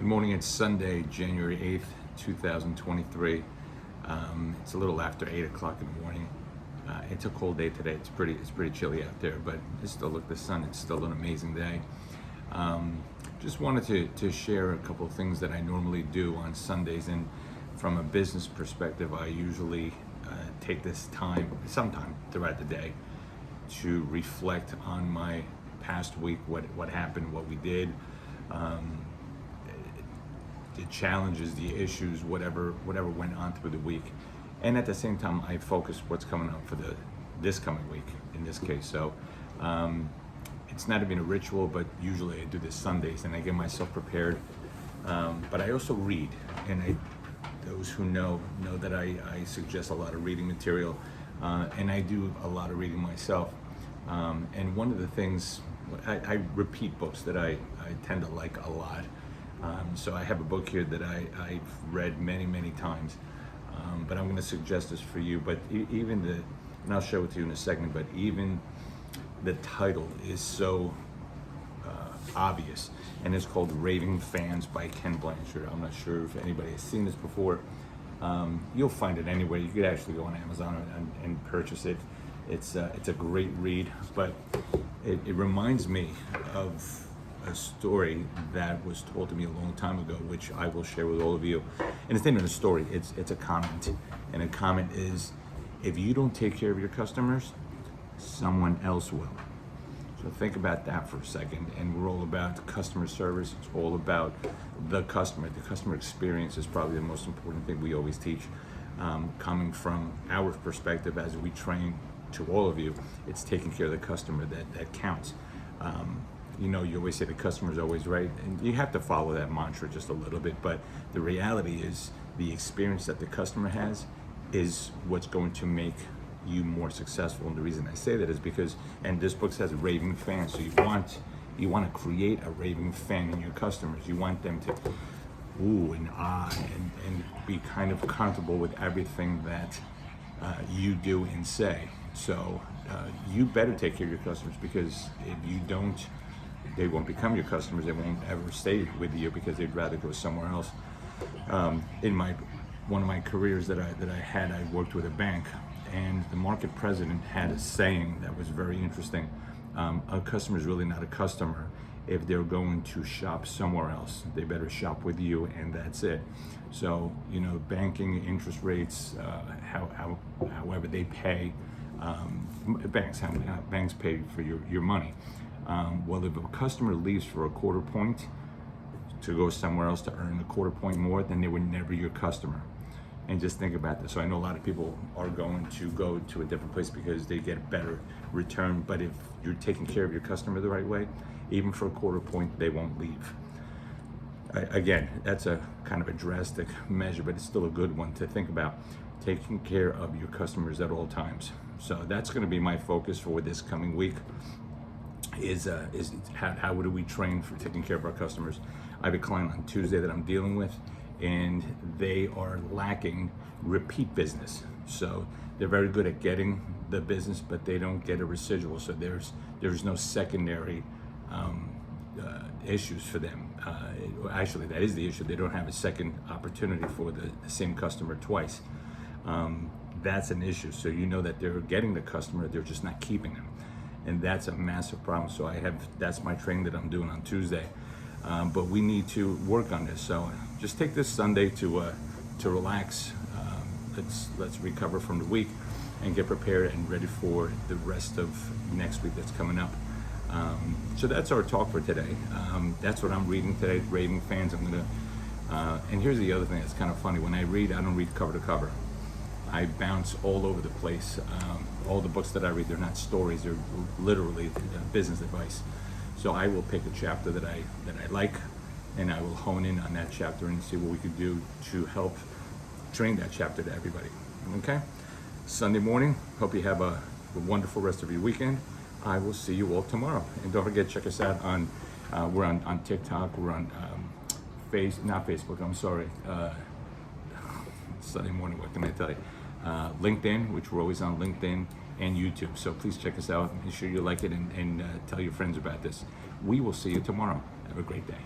Good morning, it's Sunday, January 8th, 2023. It's a little after 8 o'clock in the morning. It's a cold day today. It's pretty chilly out there, but just still look at the sun. It's still an amazing day. Just wanted to share a couple of things that I normally do on Sundays, and from a business perspective, I usually take this time, sometime throughout the day, to reflect on my past week, what happened, what we did, the challenges, the issues, whatever went on through the week, and at the same time, I focus what's coming up for this coming week in this case. So it's not even a ritual, but usually I do this Sundays, and I get myself prepared. But I also read, and those who know that I suggest a lot of reading material, and I do a lot of reading myself. And one of the things, I repeat books that I tend to like a lot. So I have a book here that I've read many times, but I'm going to suggest this for you. But even and I'll show it to you in a second, but even the title is so obvious, and it's called Raving by Ken Blanchard. I'm not sure if anybody has seen this before. You'll find it anywhere. You could actually go on Amazon and purchase it. It's a great read, but it reminds me of a story that was told to me a long time ago, which I will share with all of you. And it's not even a story, it's a comment. And a comment is, if you don't take care of your customers, someone else will. So think about that for a second. And we're all about customer service. It's all about the customer. The customer experience is probably the most important thing we always teach. Coming from our perspective as we train to all of you, it's taking care of the customer that counts. You always say the customer is always right, and you have to follow that mantra just a little bit, but the reality is the experience that the customer has is what's going to make you more successful. And the reason I say that is because, and this book says raving fans, so you want to create a raving fan in your customers. You want them to ooh and ah and be kind of comfortable with everything that you do and say. So you better take care of your customers, because if you don't, they won't become your customers. They won't ever stay with you because they'd rather go somewhere else. In one of my careers that I had, I worked with a bank, and the market president had a saying that was very interesting. A customer is really not a customer if they're going to shop somewhere else. They better shop with you, and that's it. So banking, interest rates, however they pay, banks pay for your money. Well, if a customer leaves for a quarter point to go somewhere else to earn a quarter point more, then they were never your customer. And just think about this. So I know a lot of people are going to go to a different place because they get a better return, but if you're taking care of your customer the right way, even for a quarter point, they won't leave. Again, that's a kind of a drastic measure, but it's still a good one to think about. Taking care of your customers at all times. So that's going to be my focus for this coming week. Is how do we train for taking care of our customers? I have a client on Tuesday that I'm dealing with, and they are lacking repeat business. So they're very good at getting the business, but they don't get a residual. So there's no secondary issues for them. Actually, that is the issue. They don't have a second opportunity for the same customer twice. That's an issue. So that they're getting the customer, they're just not keeping them. And that's a massive problem. So that's my training that I'm doing on Tuesday. But we need to work on this. So just take this Sunday to relax. Let's recover from the week and get prepared and ready for the rest of next week that's coming up. So that's our talk for today. That's what I'm reading today, Raving Fans. And here's the other thing that's kind of funny. When I read, I don't read cover to cover. I bounce all over the place. All the books that I read, they're not stories, they're literally business advice. So I will pick a chapter that I like, and I will hone in on that chapter and see what we could do to help train that chapter to everybody. Okay? Sunday morning, hope you have a wonderful rest of your weekend. I will see you all tomorrow. And don't forget, check us out on, we're on TikTok, we're on not Facebook, I'm sorry. Sunday morning, what can I tell you? LinkedIn, which we're always on LinkedIn, and YouTube. So please check us out. Make sure you like it and tell your friends about this. We will see you tomorrow. Have a great day.